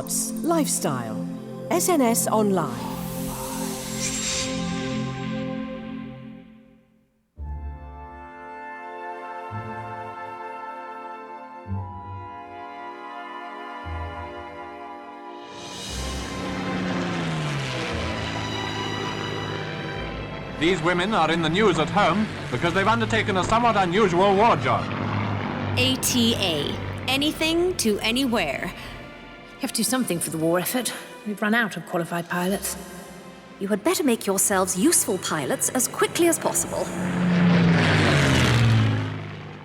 arts, lifestyle. SNS Online. These women are in the news at home because they've undertaken a somewhat unusual war job. ATA. Anything to anywhere. You have to do something for the war effort. We've run out of qualified pilots. You had better make yourselves useful pilots as quickly as possible.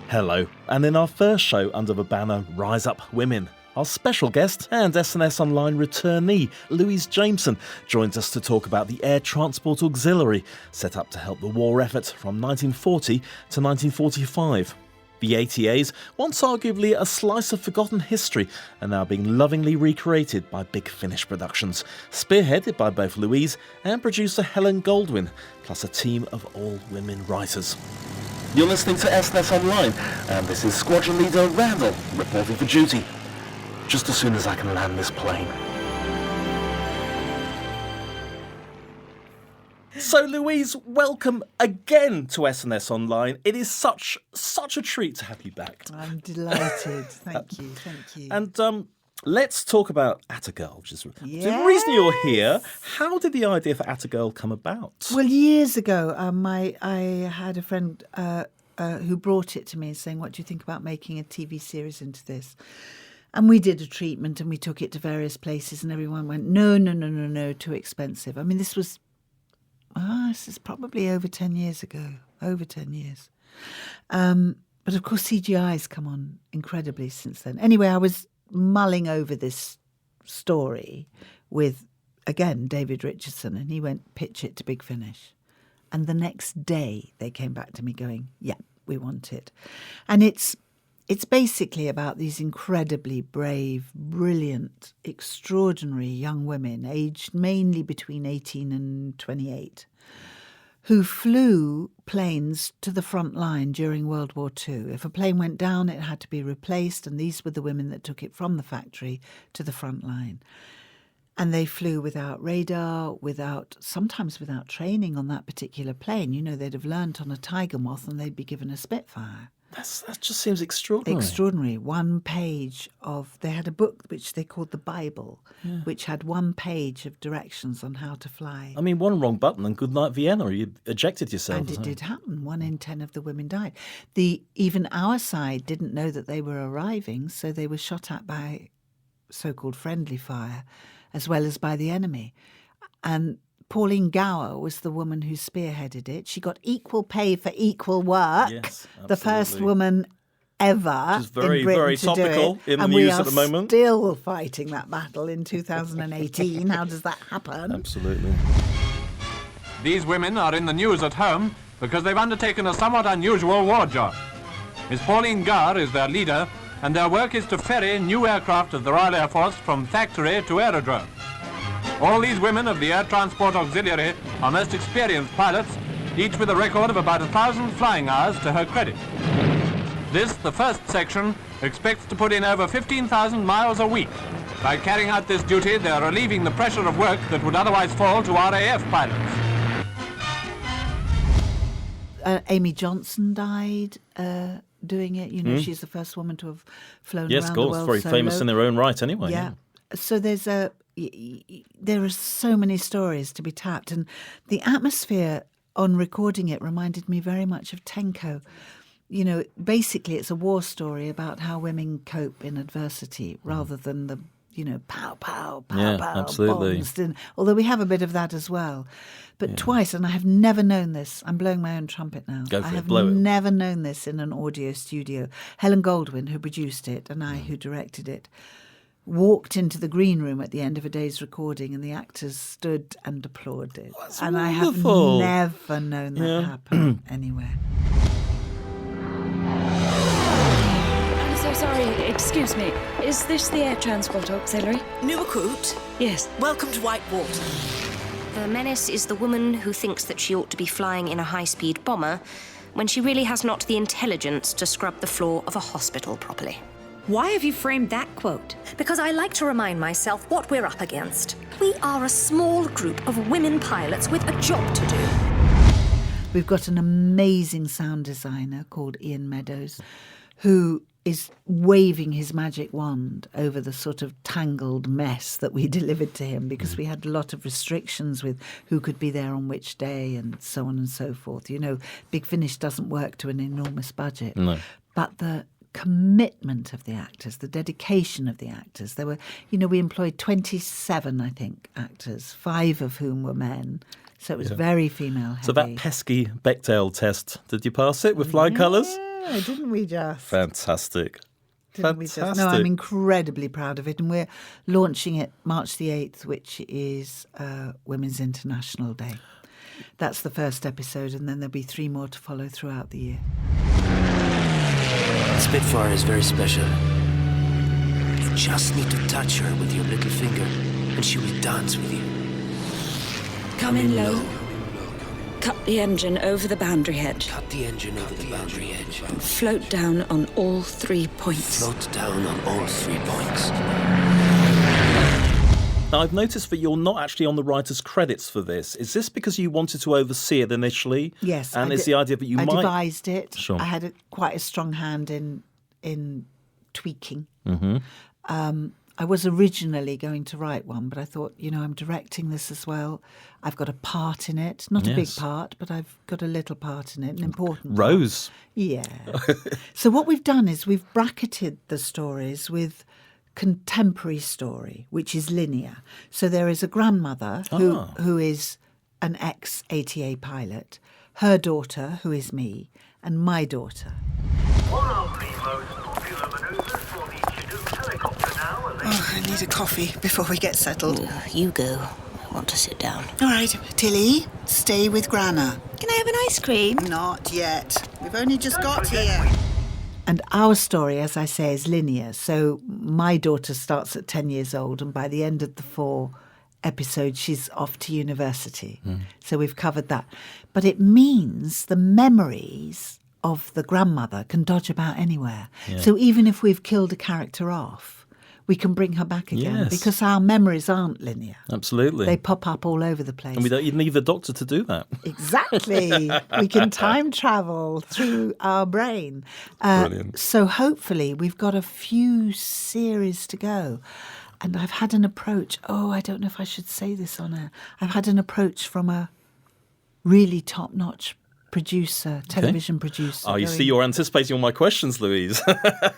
Hello, and in our first show under the banner Rise Up Women, our special guest and SNS Online returnee, Louise Jameson, joins us to talk about the Air Transport Auxiliary, set up to help the war effort from 1940 to 1945. The ATAs, once arguably a slice of forgotten history, are now being lovingly recreated by Big Finish Productions, spearheaded by both Louise and producer Helen Goldwyn, plus a team of all-women writers. You're listening to SNS Online, and this is Squadron Leader Randall, reporting for duty. Just as soon as I can land this plane. So, Louise, welcome again to SNS Online. It is such a treat to have you back. I'm delighted. Thank you. And let's talk about Attagirl, which is the reason you're here. How did the idea for Attagirl come about? Well, years ago, I had a friend who brought it to me saying, what do you think about making a TV series into this? And we did a treatment and we took it to various places and everyone went, no, too expensive. I mean, this is probably over 10 years ago, over 10 years. But of course, CGI's come on incredibly since then. Anyway, I was mulling over this story with, again, David Richardson, and he went, pitch it to Big Finish. And the next day they came back to me going, yeah, we want it. And it's basically about these incredibly brave, brilliant, extraordinary young women, aged mainly between 18 and 28, who flew planes to the front line during World War II. If a plane went down, it had to be replaced, and these were the women that took it from the factory to the front line. And they flew without radar, sometimes without training on that particular plane. You know, they'd have learnt on a Tiger Moth and they'd be given a Spitfire. That just seems extraordinary. Extraordinary. One page they had a book which they called the Bible, which had one page of directions on how to fly. I mean, one wrong button and good night Vienna, you ejected yourself. And it did happen. 1 in 10 of the women died. Even our side didn't know that they were arriving, so they were shot at by so-called friendly fire, as well as by the enemy. And Pauline Gower was the woman who spearheaded it. She got equal pay for equal work. Yes, absolutely. The first woman ever Which is very, in Britain very to do topical it. in the news at the moment. And we are still fighting that battle in 2018. How does that happen? Absolutely. These women are in the news at home because they've undertaken a somewhat unusual war job. Miss Pauline Gower is their leader, and their work is to ferry new aircraft of the Royal Air Force from factory to aerodrome. All these women of the Air Transport Auxiliary are most experienced pilots, each with a record of about 1,000 flying hours to her credit. This, the first section, expects to put in over 15,000 miles a week. By carrying out this duty, they are relieving the pressure of work that would otherwise fall to RAF pilots. Amy Johnson died doing it. You know, she's the first woman to have flown around the world. Yes, of course, very famous in their own right anyway. Yeah. So there are so many stories to be tapped, and the atmosphere on recording it reminded me very much of Tenko. You know, basically it's a war story about how women cope in adversity rather than the, pow, absolutely. bombs. Although we have a bit of that as well. But twice, and I have never known this, I'm blowing my own trumpet now. Go for I have blow it. never known this in an audio studio. Helen Goldwyn, who produced it, and I, who directed it, walked into the green room at the end of a day's recording and the actors stood and applauded. That's and wonderful. I have never known that happen anywhere. I'm so sorry, excuse me. Is this the Air Transport Auxiliary? New recruit? Yes. Welcome to Whitewater. The menace is the woman who thinks that she ought to be flying in a high-speed bomber when she really has not the intelligence to scrub the floor of a hospital properly. Why have you framed that quote? Because I like to remind myself what we're up against. We are a small group of women pilots with a job to do. We've got an amazing sound designer called Ian Meadows who is waving his magic wand over the sort of tangled mess that we delivered to him, because we had a lot of restrictions with who could be there on which day and so on and so forth. You know, Big Finish doesn't work to an enormous budget. No. But the commitment of the actors, the dedication of the actors. There were, you know, we employed 27, I think, actors, 5 of whom were men. So it was very female heavy. So that pesky Bechdel test, did you pass it with flying colours? Yeah, didn't we just? Fantastic. Fantastic. No, I'm incredibly proud of it. And we're launching it March the 8th, which is Women's International Day. That's the first episode, and then there'll be 3 more to follow throughout the year. Spitfire is very special. You just need to touch her with your little finger, and she will dance with you. Come in low. Cut the engine over the boundary edge. Cut the engine over the boundary edge. And float down on all 3 points. Float down on all 3 points. Now, I've noticed that you're not actually on the writer's credits for this. Is this because you wanted to oversee it initially? Yes. And is the idea that you might... I devised it. Sure. I had quite a strong hand in tweaking. Mm-hmm. I was originally going to write one, but I thought, you know, I'm directing this as well. I've got a part in it. Not a big part, but I've got a little part in it, an important Rose. part. Yeah. So what we've done is we've bracketed the stories with contemporary story, which is linear. So there is a grandmother who is an ex-ATA pilot, her daughter, who is me, and my daughter. Oh, I need a coffee before we get settled. You go. I want to sit down. All right, Tilly, stay with Grana. Can I have an ice cream? Not yet. We've only just got here. And our story, as I say, is linear. So my daughter starts at 10 years old, and by the end of the 4 episodes, she's off to university. So we've covered that. But it means the memories of the grandmother can dodge about anywhere. Yeah. So even if we've killed a character off, we can bring her back again because our memories aren't linear. Absolutely. They pop up all over the place. And we don't even need the doctor to do that. Exactly. We can time travel through our brain. Brilliant. So hopefully we've got a few series to go. And I've had an approach. Oh, I don't know if I should say this on air. I've had an approach from a really top-notch producer, television producer. Oh, you see, you're anticipating all my questions, Louise.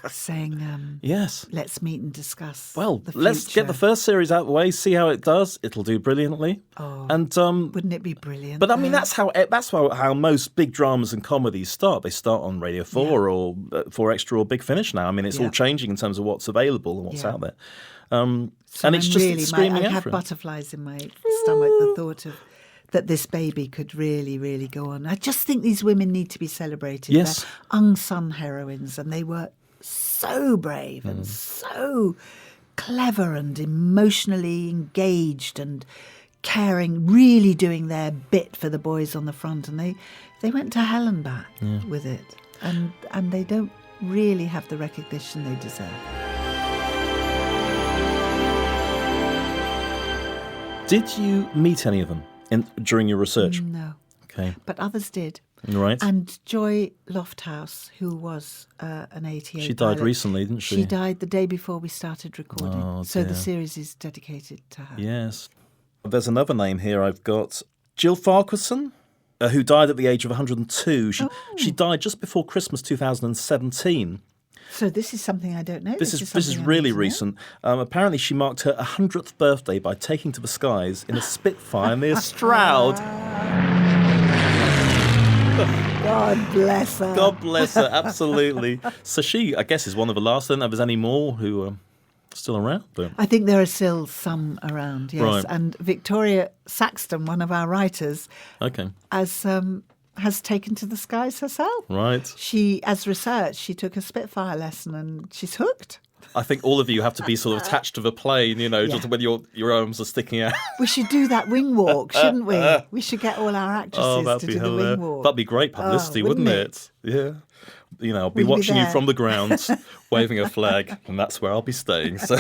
Saying, yes, let's meet and discuss. Well, the let's get the first series out of the way, see how it does. It'll do brilliantly. Oh, and wouldn't it be brilliant? But I mean, that's how most big dramas and comedies start. They start on Radio 4 or 4 Extra or Big Finish now. I mean, it's all changing in terms of what's available and what's out there. So and it's really, just screaming I out have for it. butterflies in my stomach, the thought of that this baby could really, really go on. I just think these women need to be celebrated. Yes. They're unsung heroines, and they were so brave and so clever and emotionally engaged and caring, really doing their bit for the boys on the front. And they went to hell and back with it. And they don't really have the recognition they deserve. Did you meet any of them during your research? No. Okay. But others did. Right. And Joy Lofthouse, who was an ATA She pilot, died recently, didn't she? She died the day before we started recording. Oh, so dear. the series is dedicated to her. Yes. There's another name here I've got. Jill Farquharson, who died at the age of 102. She died just before Christmas 2017. So this is something I don't know. This is really recent. Apparently, she marked her 100th birthday by taking to the skies in a Spitfire near Stroud. God bless her. God bless her, absolutely. So she, I guess, is one of the last. I don't know if there's any more who are still around. But... I think there are still some around, yes. Right. And Victoria Saxton, one of our writers, has taken to the skies herself. Right. She, as research, she took a Spitfire lesson and she's hooked. I think all of you have to be sort of attached to the plane, just when your arms are sticking out. We should do that wing walk, shouldn't we? We should get all our actresses to do the wing walk. That'd be great publicity, wouldn't it? Yeah. I'll be Will you be watching you there? from the ground, waving a flag, and that's where I'll be staying. So,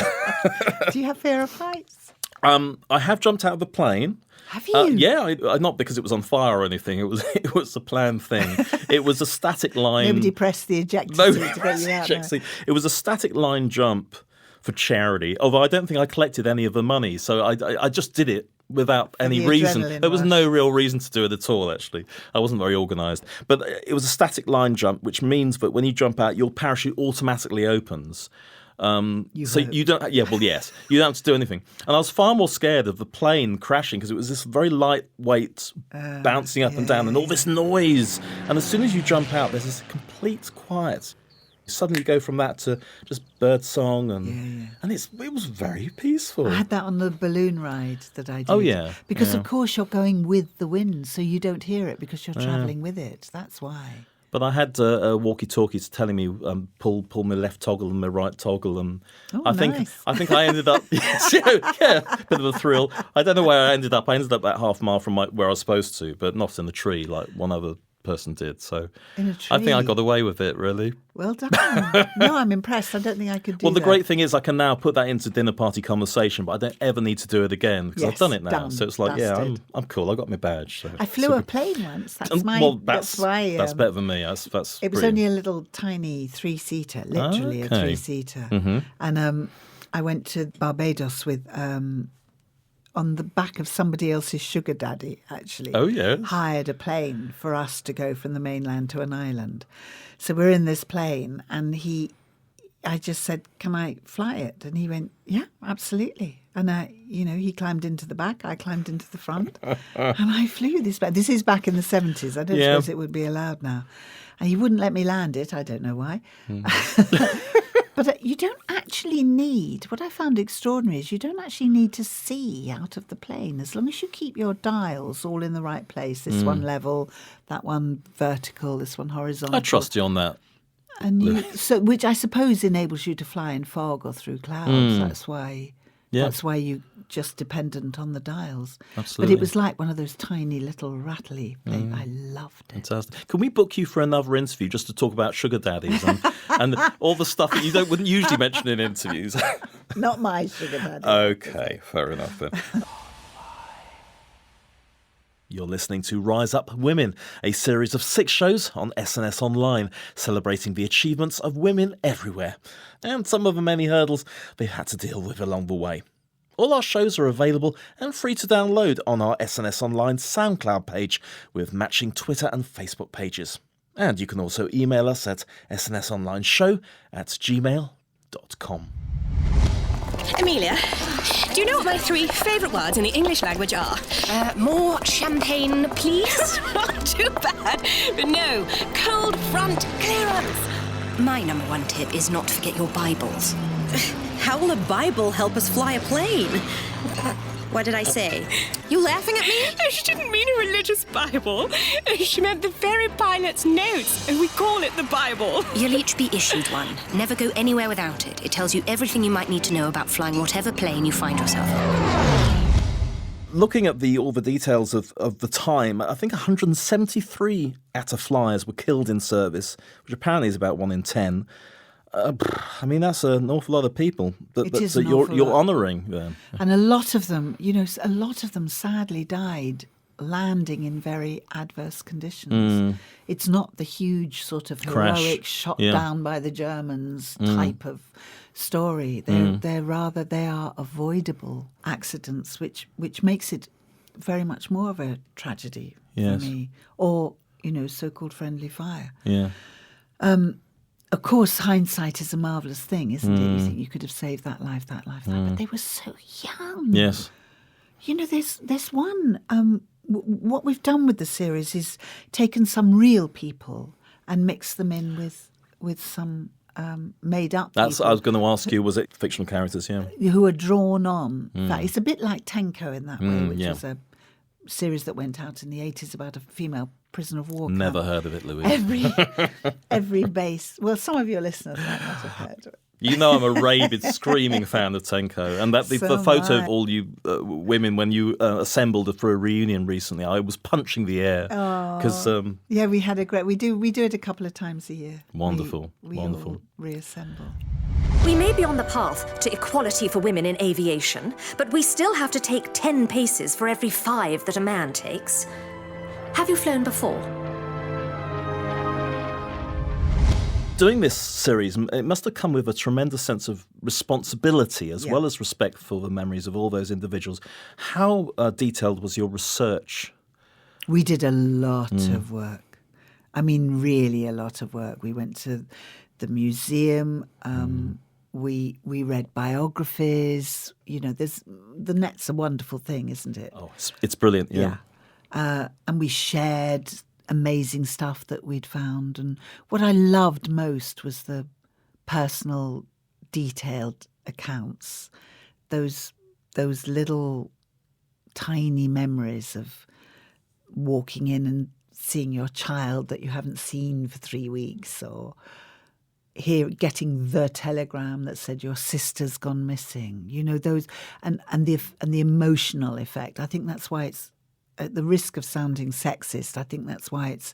Do you have fear of heights? I have jumped out of the plane. Have you? Yeah, not because it was on fire or anything. It was a planned thing. It was a static line. Nobody pressed the ejector Nobody seat to get pressed you the out eject there. seat. It was a static line jump for charity. Although I don't think I collected any of the money, so I just did it without any the reason. adrenaline There was rush. no real reason to do it at all, actually. I wasn't very organised. But it was a static line jump, which means that when you jump out, your parachute automatically opens. So you don't, yes, you don't have to do anything. And I was far more scared of the plane crashing because it was this very lightweight bouncing up and down and all this noise. And as soon as you jump out, there's this complete quiet. Suddenly you go from that to just bird song and it was very peaceful. I had that on the balloon ride that I did. Oh, yeah. Because, Yeah. of course, you're going with the wind, so you don't hear it because you're travelling with it. That's why. But I had walkie-talkies telling me pull my left toggle and my right toggle, and I think I ended up bit of a thrill. I don't know where I ended up. I ended up about half a mile from where I was supposed to, but not in the tree like one other person did. So In a I think I tree? got away with it, really. Well done. No, I'm impressed. I don't think I could do Well, the that. great thing is I can now put that into dinner party conversation, but I don't ever need to do it again because I've Yes, done it now. done, So it's like, dusted. I'm cool. I got my badge. So I flew super- a plane once. That's that's why. that's better than me. That's It was brilliant. only a little tiny 3-seater, literally a Okay. 3-seater. Mhm. And I went to Barbados with on the back of somebody else's sugar daddy, actually. Oh, yes. Hired a plane for us to go from the mainland to an island. So we're in this plane, and I just said, "Can I fly it?" And he went, "Yeah, absolutely." And he climbed into the back, I climbed into the front, and I flew this back. This is back in the 70s. I don't suppose it would be allowed now. And he wouldn't let me land it. I don't know why. But you don't actually need, what I found extraordinary is you don't actually need to see out of the plane as long as you keep your dials all in the right place. This one level, that one vertical, this one horizontal. I trust you on that. And which I suppose enables you to fly in fog or through clouds. That's why you just dependent on the dials. Absolutely. But it was like one of those tiny little rattly planes. I loved it. Fantastic. Can we book you for another interview just to talk about sugar daddies and all the stuff that you wouldn't usually mention in interviews? Not my sugar daddy. Okay, fair enough then. You're listening to Rise Up Women, a series of 6 shows on SNS Online, celebrating the achievements of women everywhere, and some of the many hurdles they've had to deal with along the way. All our shows are available and free to download on our SNS Online SoundCloud page with matching Twitter and Facebook pages. And you can also email us at snsonlineshow@gmail.com. Amelia, do you know what my 3 favourite words in the English language are? More champagne, please? Not too bad, but no, cold front clearance. My number 1 tip is not to forget your Bibles. How will a Bible help us fly a plane? What did I say? You laughing at me? She didn't mean a religious Bible. She meant the very pilot's notes, and we call it the Bible. You'll each be issued one. Never go anywhere without it. It tells you everything you might need to know about flying whatever plane you find yourself on. Looking at all the details of the time, I think 173 ATA flyers were killed in service, which apparently is about 1 in 10. I mean, that's an awful lot of people that you're honouring there. And a lot of them, sadly died landing in very adverse conditions. It's not the huge sort of Crash. heroic shot down by the Germans type of story. They are avoidable accidents, which makes it very much more of a tragedy for me. Or, so-called friendly fire. Yeah. Of course, hindsight is a marvellous thing, isn't it? You think you could have saved that life, but they were so young. Yes. There's one. What we've done with the series is taken some real people and mixed them in with some made up I people was going to ask you, was it fictional characters? Yeah. who are drawn on. That it's a bit like Tenko in that way, which yeah. was a series that went out in the 80s about a female prisoner of war Never camp. heard of it, Louise. Every base. Well, some of your listeners might not have heard of it. You know I'm a rabid, screaming fan of Tenko. And that the photo of all you women when you assembled for a reunion recently, I was punching the air. Because yeah, we had a great... We do it a couple of times a year. Wonderful, we wonderful. all reassemble. We may be on the path to equality for women in aviation, but we still have to take 10 paces for every 5 that a man takes. Have you flown before? Doing this series, it must have come with a tremendous sense of responsibility as well as respect for the memories of all those individuals. How detailed was your research? We did a lot of work. I mean, really a lot of work. We went to the museum. We read biographies. You know, the net's a wonderful thing, isn't it? Oh, it's brilliant, yeah. And we shared amazing stuff that we'd found. And what I loved most was the personal, detailed accounts. Those little tiny memories of walking in and seeing your child that you haven't seen for 3 weeks, or getting the telegram that said your sister's gone missing. You know, those and the emotional effect. I think that's why it's, at the risk of sounding sexist, I think that's why it's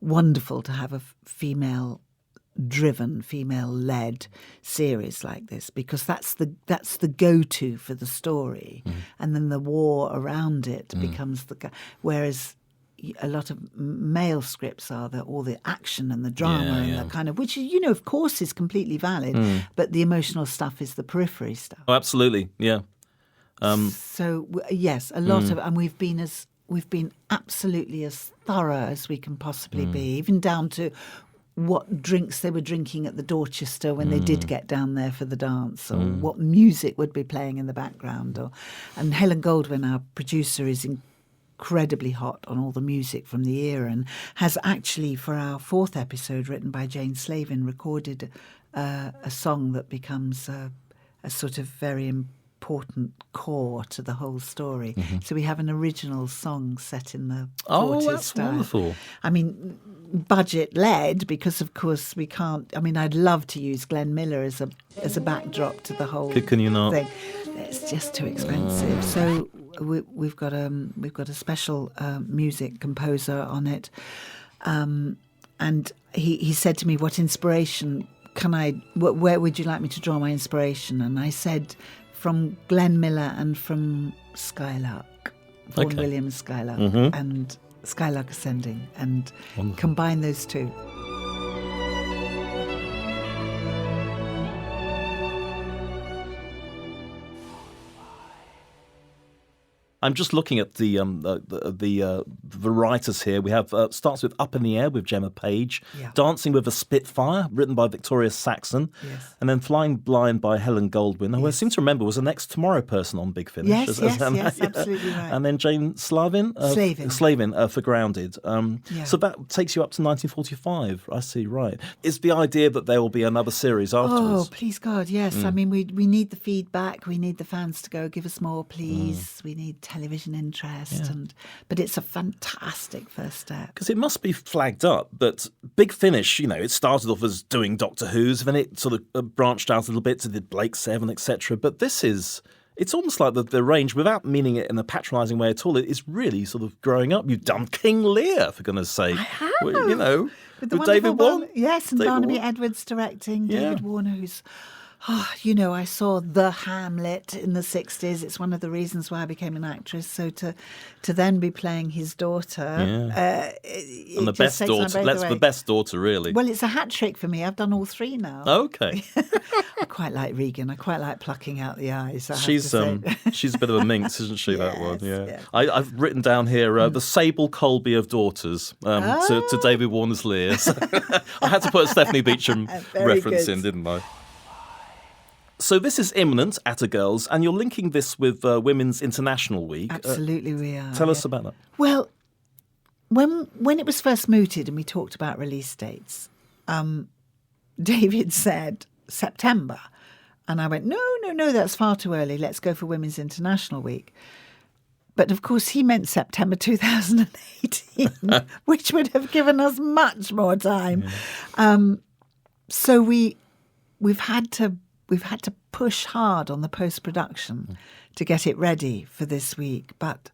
wonderful to have a female-driven, female-led series like this, because that's the go-to for the story, and then the war around it becomes whereas a lot of male scripts are all the action and the drama and the kind of, which, you know, of course is completely valid, but the emotional stuff is the periphery stuff. Oh, absolutely, yeah. So yes, a lot of, and we've been absolutely as thorough as we can possibly be, even down to what drinks they were drinking at the Dorchester when they did get down there for the dance, or what music would be playing in the background. And Helen Goldwyn, our producer, is incredibly hot on all the music from the era, and has actually, for our 4th episode, written by Jane Slavin, recorded a song that becomes a sort of very important core to the whole story. So we have an original song set in the 40s style. Oh, that's wonderful. I mean, budget-led, because of course we can't... I mean, I'd love to use Glenn Miller as a backdrop to the whole Can you not? thing. It's just too expensive. So we've got a special music composer on it, and he said to me, "What inspiration where would you like me to draw my inspiration?" And I said, from Glenn Miller and from Skylark, Vaughan Williams' Skylark, and Skylark Ascending, and combine those two. I'm just looking at the writers here. We have starts with Up in the Air with Gemma Page, Dancing with a Spitfire, written by Victoria Saxon, and then Flying Blind by Helen Goldwyn, who I seem to remember was an ex-Tomorrow person on Big Finish. Yes, absolutely right. And then Jane Slavin for Grounded. So that takes you up to 1945. I see, right. Is the idea that there will be another series afterwards? Oh, please God, yes. I mean, we need the feedback. We need the fans to go, give us more, please. We need television interest, but it's a fantastic first step. Because it must be flagged up that Big Finish, you know, it started off as doing Doctor Who's, then it sort of branched out a little bit to the Blake 7, etc. But it's almost like the range, without meaning it in a patronising way at all, it is really sort of growing up. You've done King Lear, for goodness sake. I have. You know, with David Warner. Yes, and Barnaby Edwards directing, David Warner, who's... Oh, you know, I saw The Hamlet in the 60s. It's one of the reasons why I became an actress. So to then be playing his daughter... and the best daughter. The best daughter, really. Well, it's a hat trick for me. I've done all 3 now. Okay. I quite like Regan. I quite like plucking out the eyes. She's a bit of a minx, isn't she, that one? Yeah. Yes. I've written down here the Sable Colby of Daughters to David Warner's Lear. I had to put a Stephanie Beacham reference in, didn't I? So this is imminent, Atta Girls, and you're linking this with Women's International Week. Absolutely, we are. Tell us about that. Well, when it was first mooted and we talked about release dates, David said September. And I went, no, that's far too early. Let's go for Women's International Week. But of course, he meant September 2018, which would have given us much more time. So we've had to push hard on the post-production to get it ready for this week. But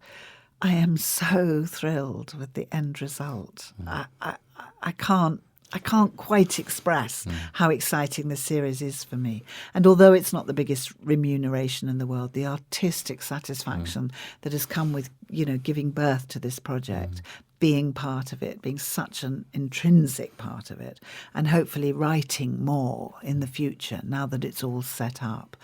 I am so thrilled with the end result. I can't quite express how exciting this series is for me. And although it's not the biggest remuneration in the world, the artistic satisfaction that has come with, giving birth to this project, being part of it, being such an intrinsic part of it, and hopefully writing more in the future now that it's all set up.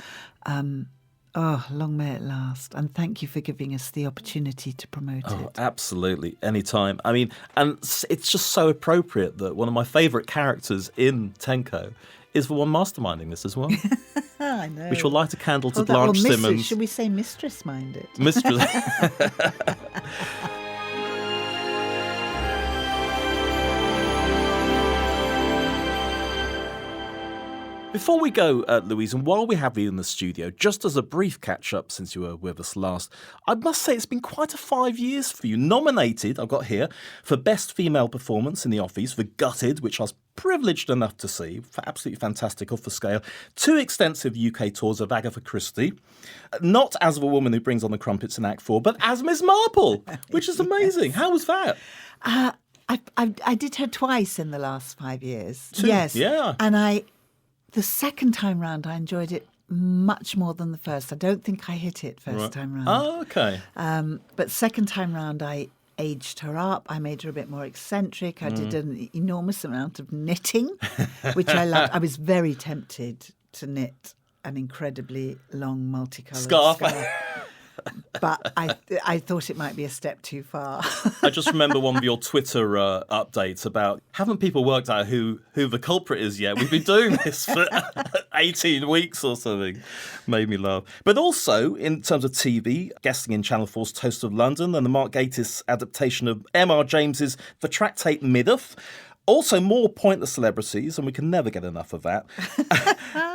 Long may it last. And thank you for giving us the opportunity to promote it. Absolutely. Anytime. I mean, and it's just so appropriate that one of my favourite characters in Tenko is the one masterminding this as well. I know. We shall light a candle to Blanche Simmons. Should we say mistress mind it? Mistress. Before we go, Louise, and while we have you in the studio, just as a brief catch-up since you were with us last, I must say it's been quite a 5 years for you. Nominated, I've got here, for Best Female Performance in the Office for Gutted, which I was privileged enough to see, absolutely fantastic, off the scale. 2 extensive UK tours of Agatha Christie, not as the woman who brings on the crumpets in Act 4, but as Miss Marple, which is amazing. How was that? I did her twice in the last 5 years. 2? Yes. Yeah. And the second time round, I enjoyed it much more than the first. I don't think I hit it first time round. Oh, okay. But second time round, I aged her up. I made her a bit more eccentric. I did an enormous amount of knitting, which I loved. I was very tempted to knit an incredibly long multicoloured scarf. But I thought it might be a step too far. I just remember one of your Twitter updates about, haven't people worked out who the culprit is yet? We've been doing this for 18 weeks or something. Made me laugh. But also, in terms of TV, guesting in Channel 4's Toast of London and the Mark Gatiss adaptation of M.R. James's The Tractate Middoth. Also, more pointless celebrities, and we can never get enough of that.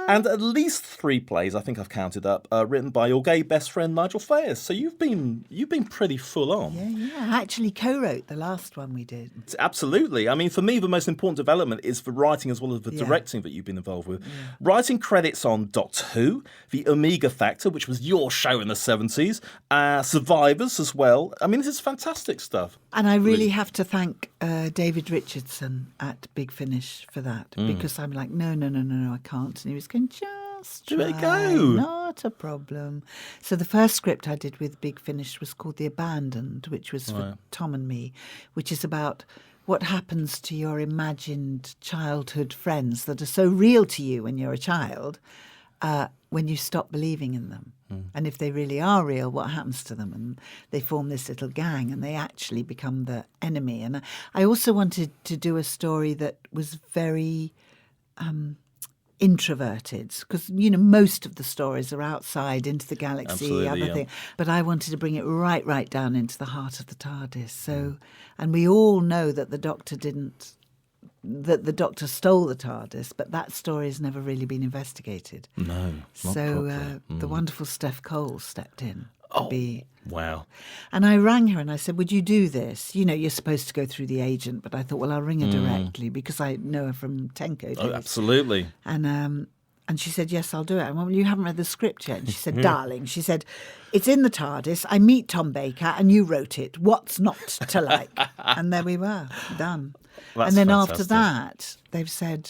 And at least 3 plays, I think I've counted up, written by your gay best friend Nigel Fayes. So you've been pretty full on. Yeah. I actually co-wrote the last one we did. Absolutely. I mean, for me, the most important development is the writing as well as the directing that you've been involved with. Yeah. Writing credits on Doctor Who, The Omega Factor, which was your show in the 70s, Survivors as well. I mean, this is fantastic stuff. And I really have to thank David Richardson at Big Finish for that, because I'm like, no, I can't. And he was going, just try, not a problem. So the first script I did with Big Finish was called The Abandoned, which was for Tom and me, which is about what happens to your imagined childhood friends that are so real to you when you're a child, when you stop believing in them. And if they really are real, what happens to them? And they form this little gang and they actually become the enemy. And I also wanted to do a story that was very introverted, because, most of the stories are outside into the galaxy, thing. But I wanted to bring it right down into the heart of the TARDIS. So, and we all know that the Doctor stole the TARDIS, but that story has never really been investigated. No, not so the wonderful Steph Cole stepped in to be... Wow. And I rang her and I said, would you do this? You're supposed to go through the agent, but I thought, well, I'll ring her directly because I know her from Tenko days. Oh, absolutely. And she said, yes, I'll do it. I went, well, you haven't read the script yet. And she said, darling, she said, it's in the TARDIS. I meet Tom Baker and you wrote it. What's not to like? And there we were, done. That's and then fantastic. After that, they've said,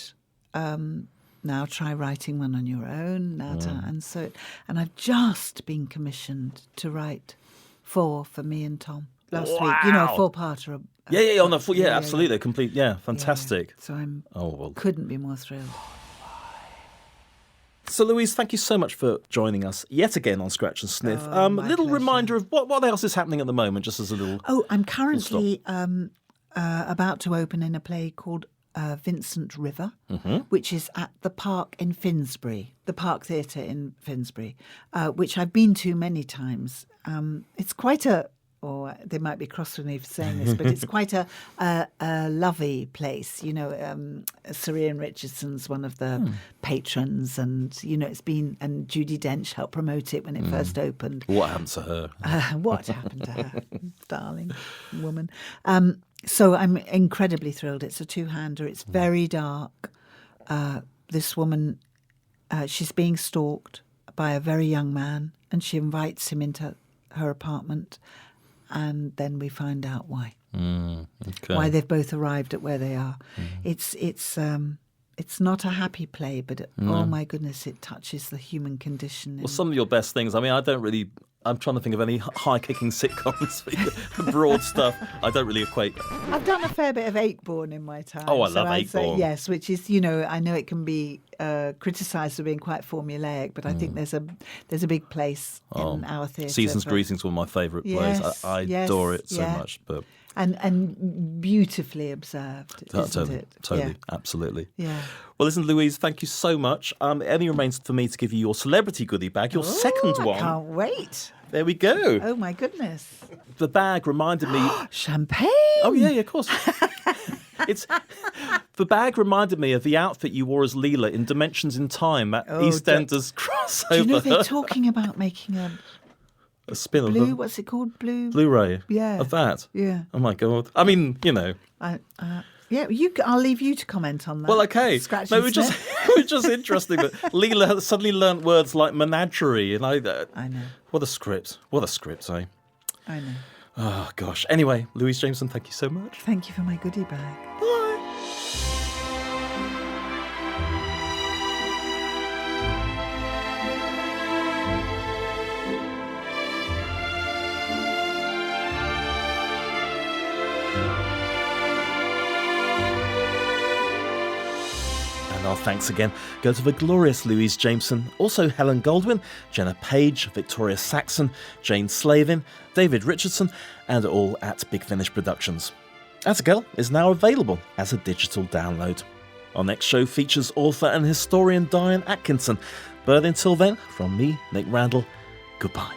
now try writing one on your own. And I've just been commissioned to write 4 for me and Tom last week. A 4-parter. Absolutely. Complete, fantastic. So couldn't be more thrilled. So, Louise, thank you so much for joining us yet again on Scratch and Sniff. My little pleasure. Reminder of what else is happening at the moment, just as a little... Oh, I'm currently about to open in a play called Vincent River, which is at the Park in Finsbury, the Park Theatre in Finsbury, which I've been to many times. It's quite a or they might be cross with me for saying this, but it's quite a lovely place. You know, Sir Ian Richardson's one of the patrons, and you know, and Judi Dench helped promote it when it first opened. What happened to her? What happened to her, darling woman? So I'm incredibly thrilled. It's a two-hander. It's very dark. This woman, she's being stalked by a very young man, and she invites him into her apartment, and then we find out why. Why they've both arrived at where they are. It's not a happy play, but oh my goodness, it touches the human condition. Well, some of your best things. I mean, I'm trying to think of any high-kicking sitcoms, broad stuff. I don't really equate. I've done a fair bit of Eightborn in my time. Oh, I love Eightborn. Yes, which is, you know, I know it can be criticised for being quite formulaic, but I think there's a big place in our theatre. Season's Greetings, one of my favourite plays. I adore it so much. But and beautifully observed, isn't it? Totally, absolutely. Yeah. Well, listen, Louise, thank you so much. It only remains for me to give you your celebrity goodie bag, your second one. I can't wait. There we go. Oh, my goodness. The bag reminded me... Champagne! Oh, yeah, of course. The bag reminded me of the outfit you wore as Leela in Dimensions in Time, that EastEnders crossover. Do you know they're talking about making a spin of blue, what's it called? Blu-ray? Yeah. Of that? Yeah. Oh, my God. I mean, you know... Yeah, I'll leave you to comment on that. Well, okay. No, we're just interesting that Leela has suddenly learnt words like menagerie, and I know. What a script! What a script, eh? I know. Oh gosh. Anyway, Louise Jameson, thank you so much. Thank you for my goodie bag. Bye. Our thanks again go to the glorious Louise Jameson, also Helen Goldwyn, Jenna Page, Victoria Saxon, Jane Slavin, David Richardson, and all at Big Finish Productions. As a Girl is now available as a digital download. Our next show features author and historian Diane Atkinson. But until then, from me, Nick Randall, goodbye.